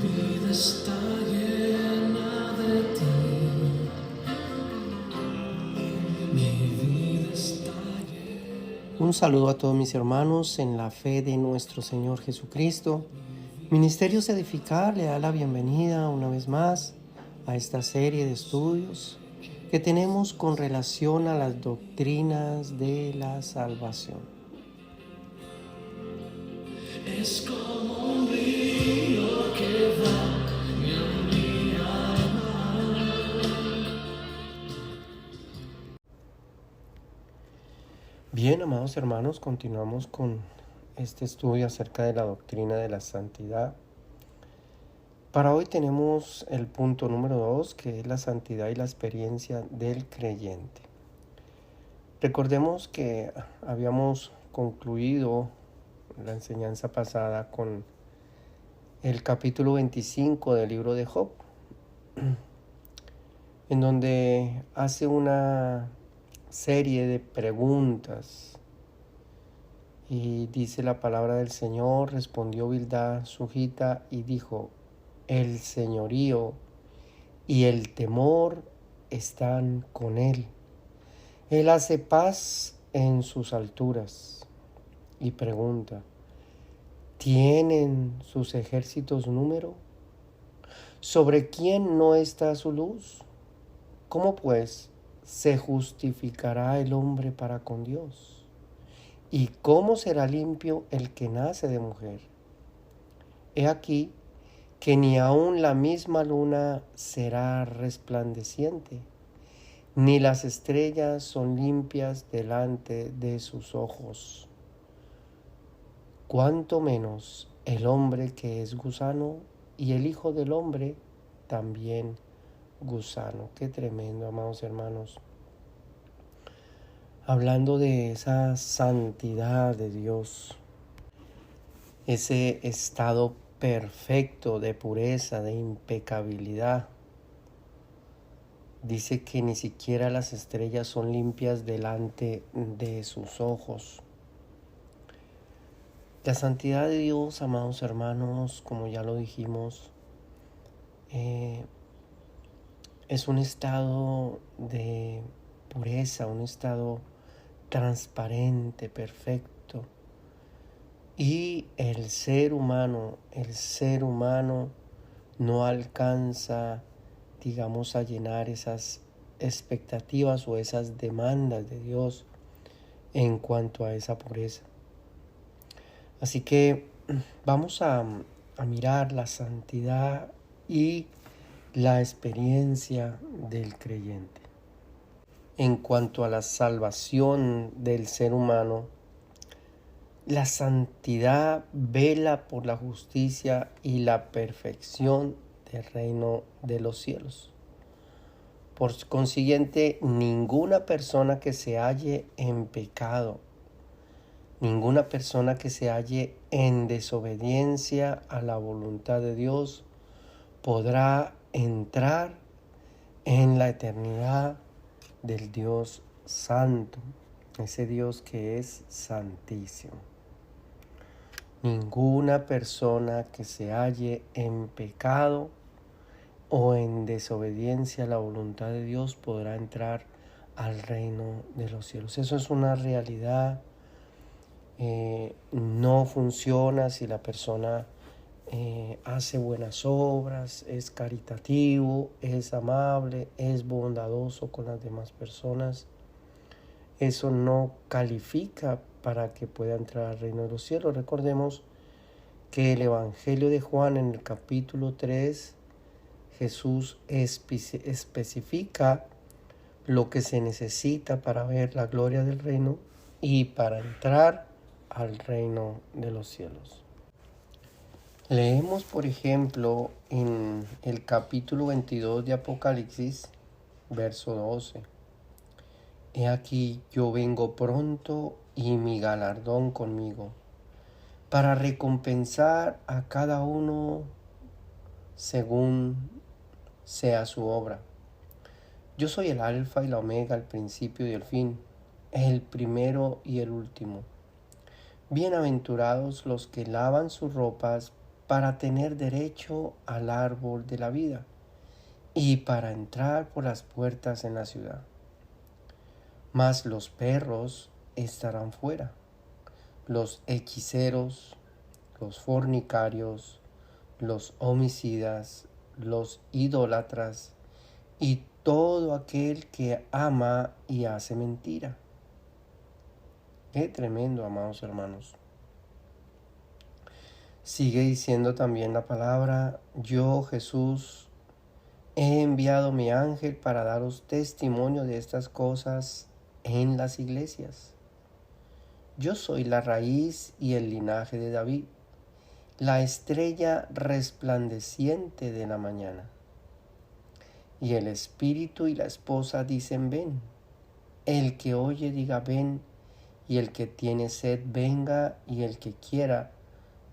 vida está llena de ti. Mi vida está llena. Un saludo a todos mis hermanos en la fe de nuestro Señor Jesucristo. Ministerios Edificar le da la bienvenida una vez más a esta serie de estudios que tenemos con relación a las doctrinas de la salvación. Es como un río que va en mi alma. Bien, amados hermanos, continuamos con este estudio acerca de la doctrina de la santidad. Para hoy tenemos el punto número 2, que es la santidad y la experiencia del creyente. Recordemos que habíamos concluido la enseñanza pasada con el capítulo 25 del libro de Job, en donde hace una serie de preguntas y dice la palabra del Señor: respondió Bildad Sujita y dijo: el señorío y el temor están con él. Él hace paz en sus alturas. Y pregunta: ¿tienen sus ejércitos número? ¿Sobre quién no está su luz? ¿Cómo pues se justificará el hombre para con Dios? ¿Y cómo será limpio el que nace de mujer? He aquí que ni aun la misma luna será resplandeciente, ni las estrellas son limpias delante de sus ojos. Cuánto menos el hombre que es gusano, y el Hijo del Hombre también gusano. Qué tremendo, amados hermanos. Hablando de esa santidad de Dios, ese estado perfecto de pureza, de impecabilidad. Dice que ni siquiera las estrellas son limpias delante de sus ojos. La santidad de Dios, amados hermanos, como ya lo dijimos, es un estado de pureza, un estado transparente, perfecto. Y el ser humano no alcanza, digamos, a llenar esas expectativas o esas demandas de Dios en cuanto a esa pureza. Así que vamos a mirar la santidad y la experiencia del creyente. En cuanto a la salvación del ser humano, la santidad vela por la justicia y la perfección del reino de los cielos. Por consiguiente, ninguna persona que se halle en pecado, ninguna persona que se halle en desobediencia a la voluntad de Dios podrá entrar en la eternidad del Dios Santo, ese Dios que es santísimo. Ninguna persona que se halle en pecado o en desobediencia a la voluntad de Dios podrá entrar al reino de los cielos. Eso es una realidad. No funciona si la persona hace buenas obras, es caritativo, es amable, es bondadoso con las demás personas. Eso no califica para que pueda entrar al reino de los cielos. Recordemos que el Evangelio de Juan, en el capítulo 3, Jesús especifica lo que se necesita para ver la gloria del reino y para entrar al reino de los cielos. Leemos, por ejemplo, en el capítulo 22 de Apocalipsis, verso 12. He aquí, yo vengo pronto y mi galardón conmigo, para recompensar a cada uno según sea su obra. Yo soy el alfa y la omega, el principio y el fin, el primero y el último. Bienaventurados los que lavan sus ropas para tener derecho al árbol de la vida y para entrar por las puertas en la ciudad. Mas los perros estarán fuera, los hechiceros, los fornicarios, los homicidas, los idólatras y todo aquel que ama y hace mentira. Qué tremendo, amados hermanos. Sigue diciendo también la palabra: yo, Jesús, he enviado mi ángel para daros testimonio de estas cosas en las iglesias. Yo soy la raíz y el linaje de David, la estrella resplandeciente de la mañana. Y el espíritu y la esposa dicen: ven. El que oye diga: ven. Y el que tiene sed venga, y el que quiera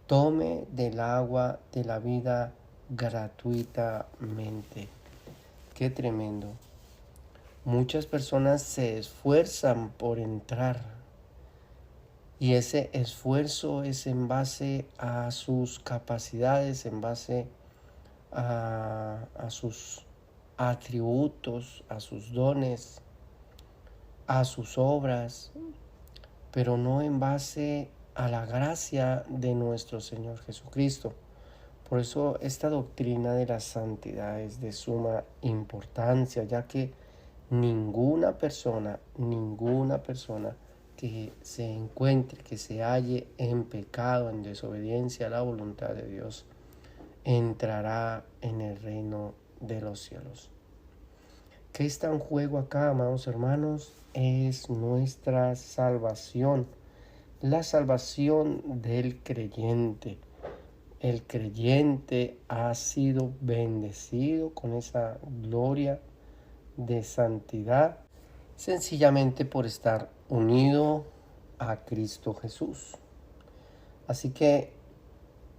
tome del agua de la vida gratuitamente. Qué tremendo. Muchas personas se esfuerzan por entrar, y ese esfuerzo es en base a sus capacidades, en base a sus atributos, a sus dones, a sus obras, pero no en base a la gracia de nuestro Señor Jesucristo. Por eso esta doctrina de la santidad es de suma importancia, ya que ninguna persona que se encuentre, que se halle en pecado, en desobediencia a la voluntad de Dios, entrará en el reino de los cielos. ¿Qué está en juego acá, amados hermanos? Es nuestra salvación, la salvación del creyente. El creyente ha sido bendecido con esa gloria de santidad, sencillamente por estar unido a Cristo Jesús. Así que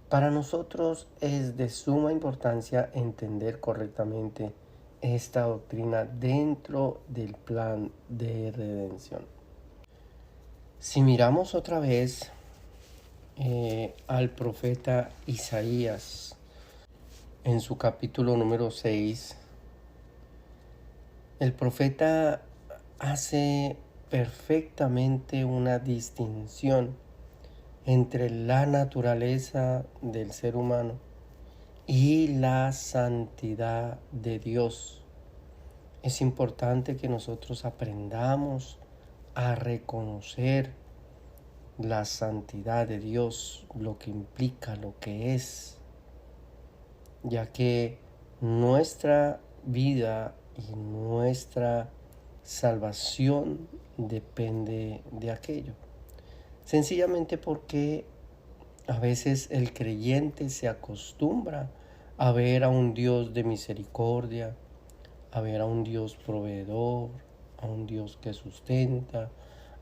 para nosotros es de suma importancia entender correctamente esta doctrina dentro del plan de redención. Si miramos otra vez al profeta Isaías en su capítulo número 6, el profeta hace perfectamente una distinción entre la naturaleza del ser humano y la santidad de Dios. Es importante que nosotros aprendamos a reconocer la santidad de Dios, lo que implica, lo que es, ya que nuestra vida y nuestra salvación depende de aquello. Sencillamente porque a veces el creyente se acostumbra a ver a un Dios de misericordia, a ver a un Dios proveedor, a un Dios que sustenta,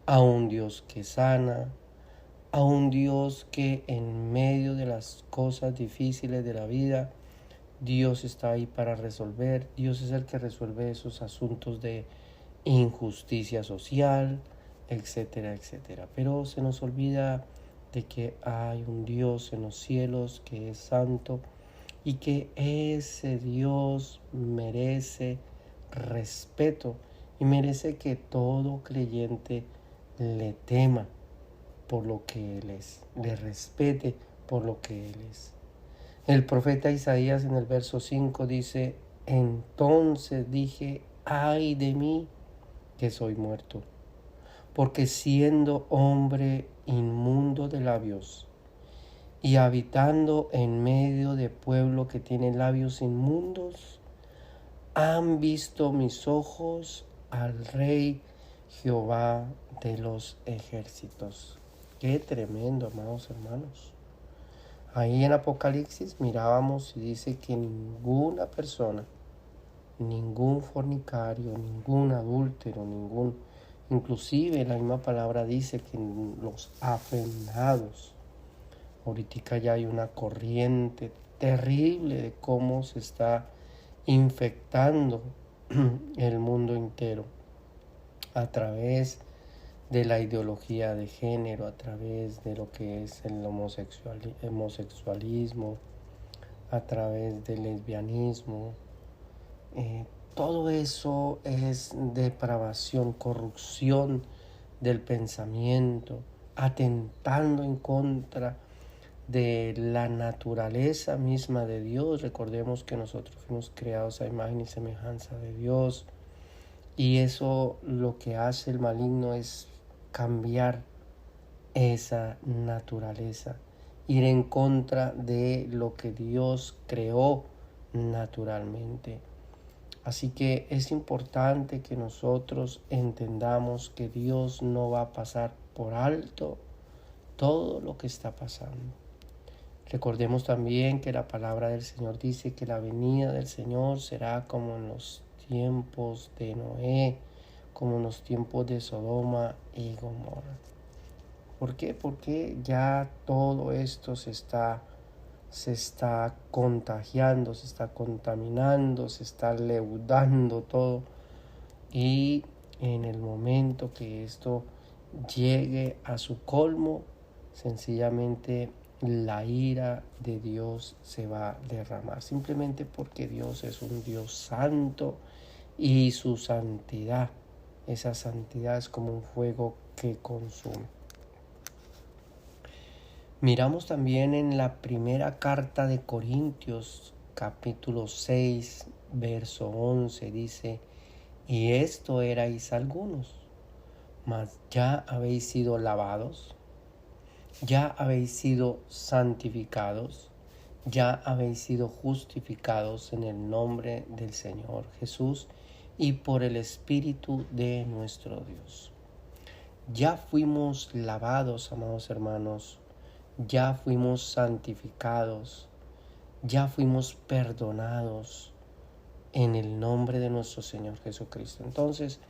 a un Dios que sana, a un Dios que en medio de las cosas difíciles de la vida, Dios está ahí para resolver. Dios es el que resuelve esos asuntos de injusticia social, etcétera, etcétera. Pero se nos olvida de que hay un Dios en los cielos que es santo y que ese Dios merece respeto y merece que todo creyente le tema por lo que Él es, le respete por lo que Él es. El profeta Isaías en el verso 5 dice: entonces dije, ay de mí, que soy muerto, porque siendo hombre inmundo de labios y habitando en medio de pueblo que tiene labios inmundos, han visto mis ojos al Rey Jehová de los ejércitos. Qué tremendo, amados hermanos. Ahí en Apocalipsis mirábamos y dice que ninguna persona, ningún fornicario, ningún adúltero, inclusive la misma palabra dice que los afeminados, ahorita ya hay una corriente terrible de cómo se está infectando el mundo entero a través de la ideología de género, a través de lo que es el homosexualismo, a través del lesbianismo. Todo eso es depravación, corrupción del pensamiento, atentando en contra de la naturaleza misma de Dios. Recordemos que nosotros fuimos creados a imagen y semejanza de Dios, y eso lo que hace el maligno es cambiar esa naturaleza, ir en contra de lo que Dios creó naturalmente. Así que es importante que nosotros entendamos que Dios no va a pasar por alto todo lo que está pasando. Recordemos también que la palabra del Señor dice que la venida del Señor será como en los tiempos de Noé, como en los tiempos de Sodoma y Gomorra. ¿Por qué? Porque ya todo esto se está contagiando, se está contaminando, se está leudando todo. Y en el momento que esto llegue a su colmo, sencillamente la ira de Dios se va a derramar. Simplemente porque Dios es un Dios santo, y su santidad, esa santidad es como un fuego que consume. Miramos también en la primera carta de Corintios, capítulo 6, verso 11, dice: y esto erais algunos, mas ya habéis sido lavados, ya habéis sido santificados, ya habéis sido justificados en el nombre del Señor Jesús y por el Espíritu de nuestro Dios. Ya fuimos lavados, amados hermanos, ya fuimos santificados, ya fuimos perdonados en el nombre de nuestro Señor Jesucristo. Entonces,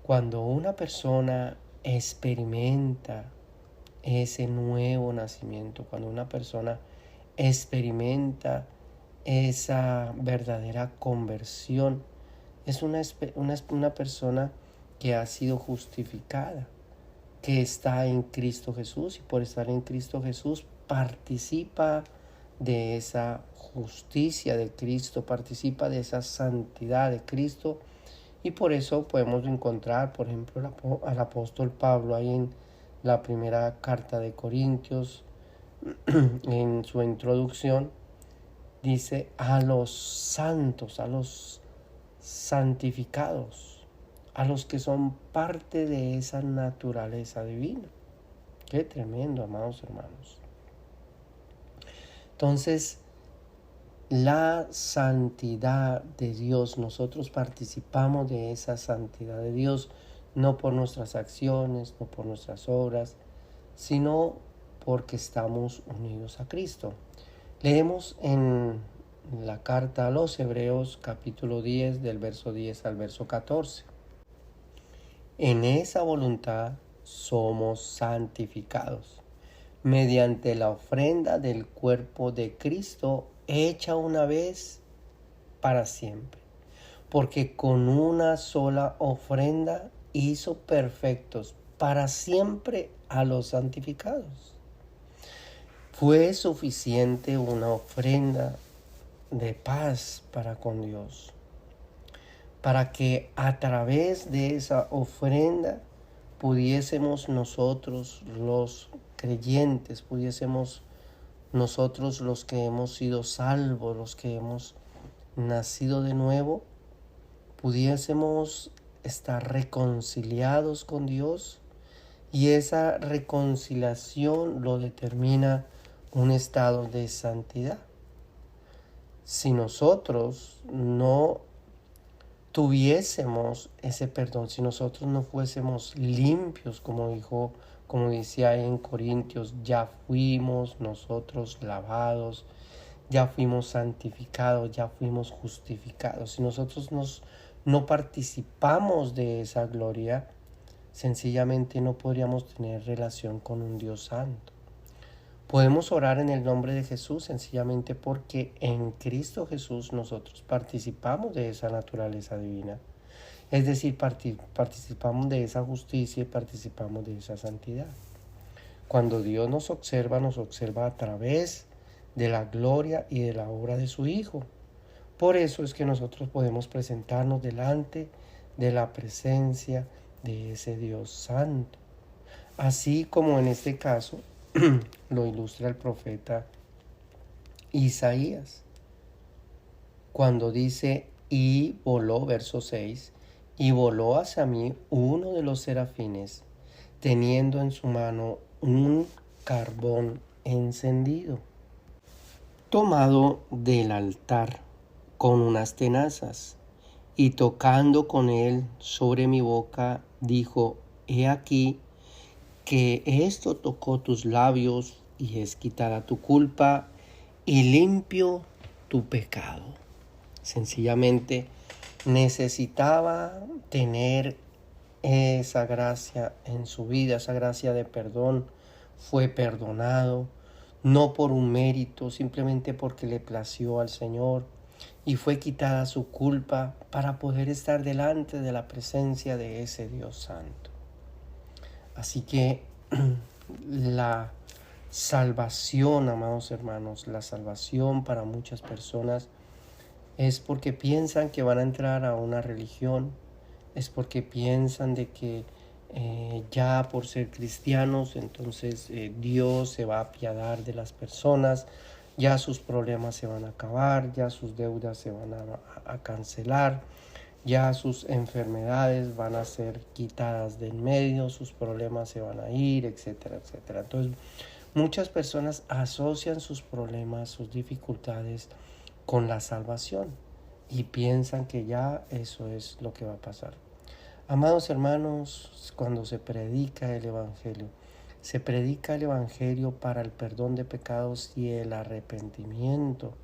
cuando una persona experimenta ese nuevo nacimiento, cuando una persona experimenta esa verdadera conversión, es una persona que ha sido justificada, que está en Cristo Jesús, y por estar en Cristo Jesús participa de esa justicia de Cristo, participa de esa santidad de Cristo. Y por eso podemos encontrar, por ejemplo, al apóstol Pablo ahí en la primera carta de Corintios, en su introducción, dice: a los santos, a los santificados, a los que son parte de esa naturaleza divina. Qué tremendo, amados hermanos. Entonces, la santidad de Dios, nosotros participamos de esa santidad de Dios, no por nuestras acciones, no por nuestras obras, sino porque estamos unidos a Cristo. Leemos en la carta a los Hebreos, capítulo 10, del verso 10 al verso 14. En esa voluntad somos santificados, mediante la ofrenda del cuerpo de Cristo, hecha una vez para siempre, porque con una sola ofrenda hizo perfectos para siempre a los santificados. Fue suficiente una ofrenda de paz para con Dios, para que a través de esa ofrenda pudiésemos nosotros los creyentes, pudiésemos nosotros los que hemos sido salvos, los que hemos nacido de nuevo, pudiésemos estar reconciliados con Dios, y esa reconciliación lo determina un estado de santidad. Si nosotros no tuviésemos ese perdón, si nosotros no fuésemos limpios, como decía en Corintios, ya fuimos nosotros lavados, ya fuimos santificados, ya fuimos justificados. Si nosotros no participamos de esa gloria, sencillamente no podríamos tener relación con un Dios santo. Podemos orar en el nombre de Jesús sencillamente porque en Cristo Jesús nosotros participamos de esa naturaleza divina. Es decir, participamos de esa justicia y participamos de esa santidad. Cuando Dios nos observa a través de la gloria y de la obra de su Hijo. Por eso es que nosotros podemos presentarnos delante de la presencia de ese Dios santo. Así como en este caso lo ilustra el profeta Isaías, cuando dice, y voló, verso 6, y voló hacia mí uno de los serafines, teniendo en su mano un carbón encendido, tomado del altar con unas tenazas, y tocando con él sobre mi boca, dijo, he aquí que esto tocó tus labios, y es quitada tu culpa, y limpio tu pecado. Sencillamente necesitaba tener esa gracia en su vida, esa gracia de perdón. Fue perdonado, no por un mérito, simplemente porque le plació al Señor, y fue quitada su culpa para poder estar delante de la presencia de ese Dios santo. Así que la salvación, amados hermanos, la salvación para muchas personas es porque piensan que van a entrar a una religión, es porque piensan de que ya por ser cristianos, entonces Dios se va a apiadar de las personas, ya sus problemas se van a acabar, ya sus deudas se van a cancelar, ya sus enfermedades van a ser quitadas de en medio, sus problemas se van a ir, etcétera, etcétera. Entonces, muchas personas asocian sus problemas, sus dificultades con la salvación y piensan que ya eso es lo que va a pasar. Amados hermanos, cuando se predica el Evangelio para el perdón de pecados y el arrepentimiento,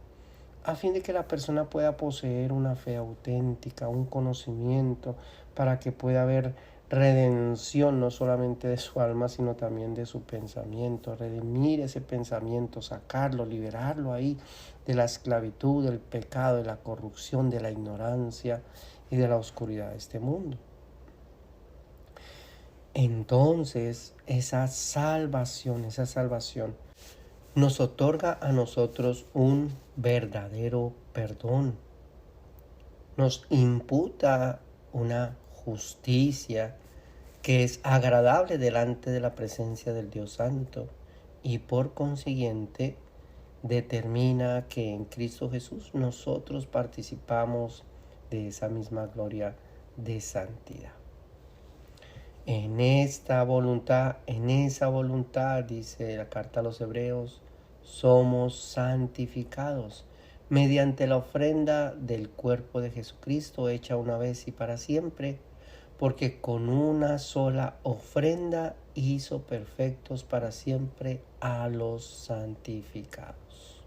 a fin de que la persona pueda poseer una fe auténtica, un conocimiento, para que pueda haber redención no solamente de su alma, sino también de su pensamiento, redimir ese pensamiento, sacarlo, liberarlo ahí de la esclavitud, del pecado, de la corrupción, de la ignorancia y de la oscuridad de este mundo. Entonces, esa salvación nos otorga a nosotros un verdadero perdón. Nos imputa una justicia que es agradable delante de la presencia del Dios Santo y por consiguiente determina que en Cristo Jesús nosotros participamos de esa misma gloria de santidad. En esa voluntad, dice la carta a los Hebreos, somos santificados mediante la ofrenda del cuerpo de Jesucristo hecha una vez y para siempre, porque con una sola ofrenda hizo perfectos para siempre a los santificados.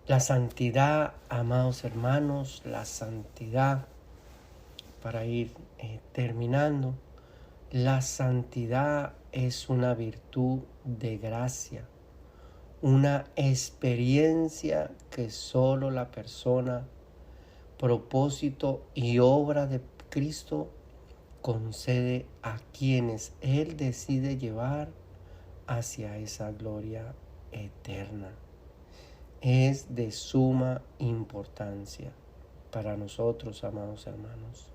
La santidad, amados hermanos, la santidad, para ir terminando, la santidad es una virtud de gracia, una experiencia que solo la persona, propósito y obra de Cristo concede a quienes Él decide llevar hacia esa gloria eterna. Es de suma importancia para nosotros, amados hermanos,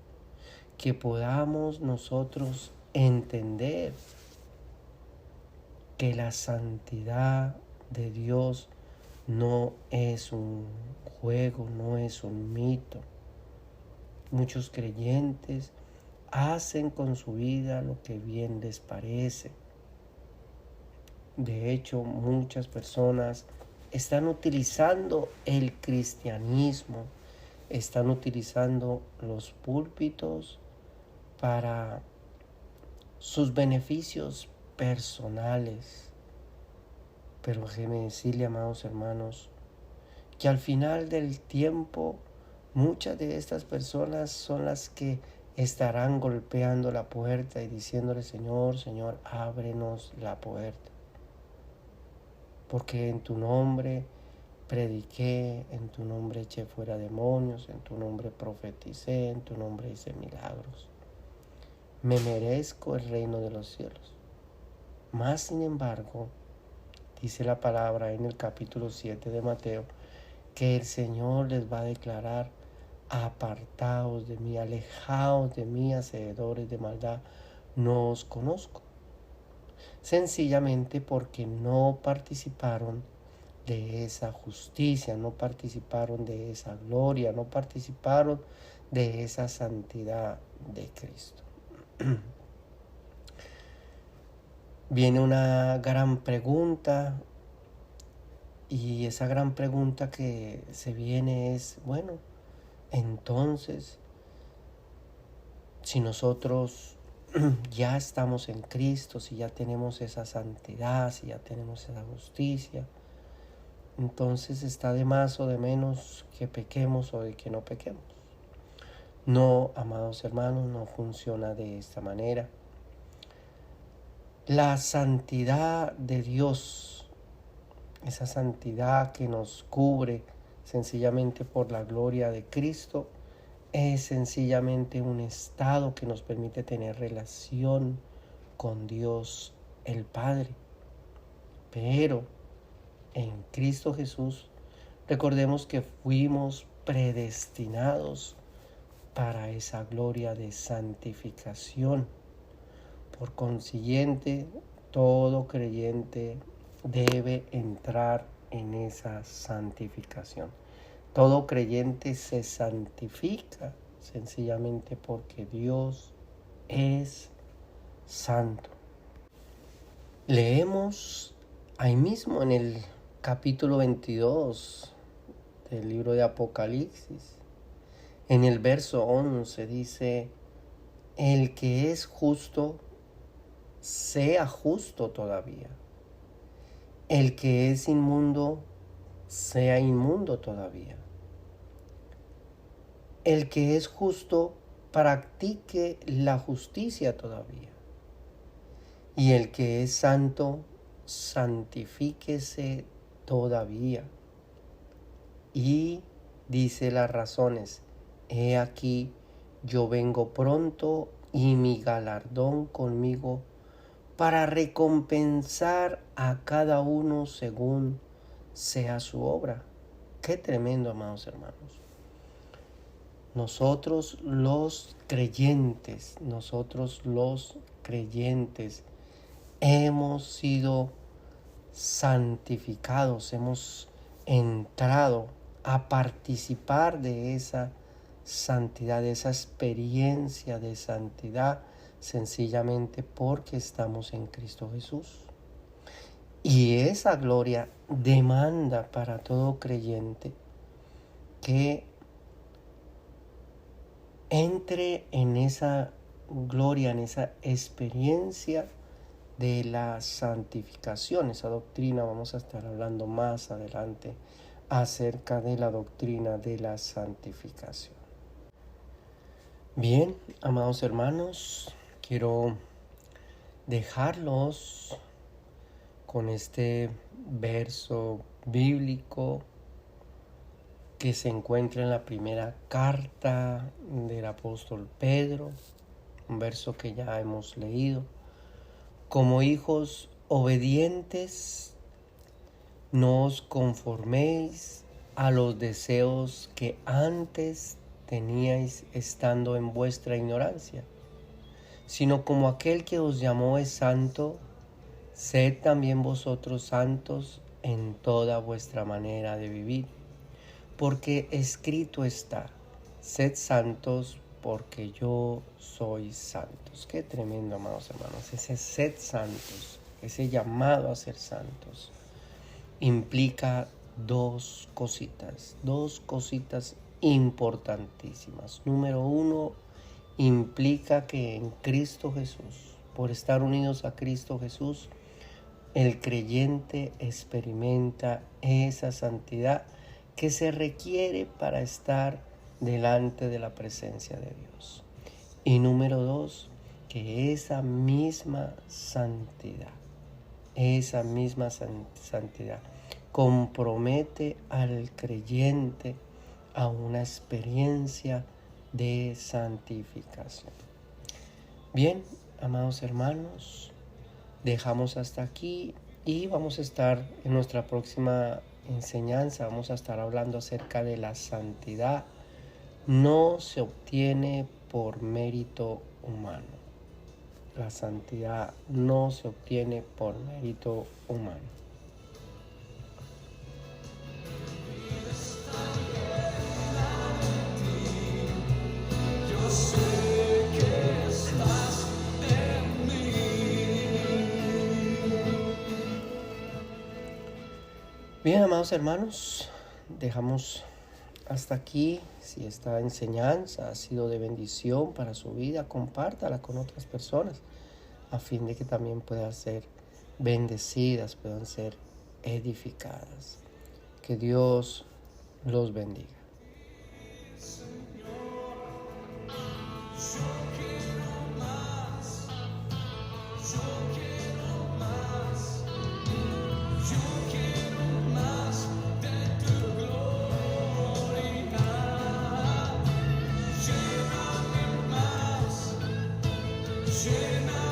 que podamos nosotros entender que la santidad de Dios no es un juego, no es un mito. Muchos creyentes hacen con su vida lo que bien les parece. De hecho, muchas personas están utilizando el cristianismo, están utilizando los púlpitos para sus beneficios personales. Pero déjeme decirle, amados hermanos, que al final del tiempo muchas de estas personas son las que estarán golpeando la puerta y diciéndole, Señor, Señor, ábrenos la puerta. Porque en tu nombre prediqué, en tu nombre eché fuera demonios, en tu nombre profeticé, en tu nombre hice milagros. Me merezco el reino de los cielos. Mas, sin embargo, dice la palabra en el capítulo 7 de Mateo, que el Señor les va a declarar: apartaos de mí, alejaos de mí, hacedores de maldad, no os conozco. Sencillamente porque no participaron de esa justicia, no participaron de esa gloria, no participaron de esa santidad de Cristo. Viene una gran pregunta, y esa gran pregunta que se viene es, bueno, entonces, si nosotros ya estamos en Cristo, si ya tenemos esa santidad, si ya tenemos esa justicia, entonces está de más o de menos que pequemos o de que no pequemos. No, amados hermanos, no funciona de esta manera. La santidad de Dios, esa santidad que nos cubre sencillamente por la gloria de Cristo, es sencillamente un estado que nos permite tener relación con Dios el Padre. Pero en Cristo Jesús, recordemos que fuimos predestinados para esa gloria de santificación. Por consiguiente, todo creyente debe entrar en esa santificación. Todo creyente se santifica sencillamente porque Dios es santo. Leemos ahí mismo en el capítulo 22 del libro de Apocalipsis, en el verso 11 dice: el que es justo, sea justo todavía. El que es inmundo, sea inmundo todavía. El que es justo, practique la justicia todavía. Y el que es santo, santifíquese todavía. Y dice las razones: he aquí, yo vengo pronto y mi galardón conmigo para recompensar a cada uno según sea su obra. Qué tremendo, amados hermanos. Nosotros los creyentes hemos sido santificados, hemos entrado a participar de esa santidad, de esa experiencia de santidad, sencillamente porque estamos en Cristo Jesús. Y esa gloria demanda para todo creyente que entre en esa gloria, en esa experiencia de la santificación. Esa doctrina vamos a estar hablando más adelante acerca de la doctrina de la santificación. Bien, amados hermanos, quiero dejarlos con este verso bíblico que se encuentra en la primera carta del apóstol Pedro, un verso que ya hemos leído. Como hijos obedientes, no os conforméis a los deseos que antes teníais estando en vuestra ignorancia, sino como aquel que os llamó es santo, sed también vosotros santos en toda vuestra manera de vivir. Porque escrito está: sed santos porque yo soy santos. Qué tremendo, amados hermanos. Ese sed santos, ese llamado a ser santos, implica dos cositas importantísimas. Número uno, implica que en Cristo Jesús, por estar unidos a Cristo Jesús, el creyente experimenta esa santidad que se requiere para estar delante de la presencia de Dios. Y número dos, que esa misma santidad compromete al creyente a una experiencia de santificación. Bien, amados hermanos, dejamos hasta aquí y vamos a estar en nuestra próxima enseñanza. Vamos a estar hablando acerca de la santidad. No se obtiene por mérito humano. La santidad no se obtiene por mérito humano. Bien, amados hermanos, dejamos hasta aquí. Si esta enseñanza ha sido de bendición para su vida, compártala con otras personas a fin de que también puedan ser bendecidas, puedan ser edificadas. Que Dios los bendiga. Llena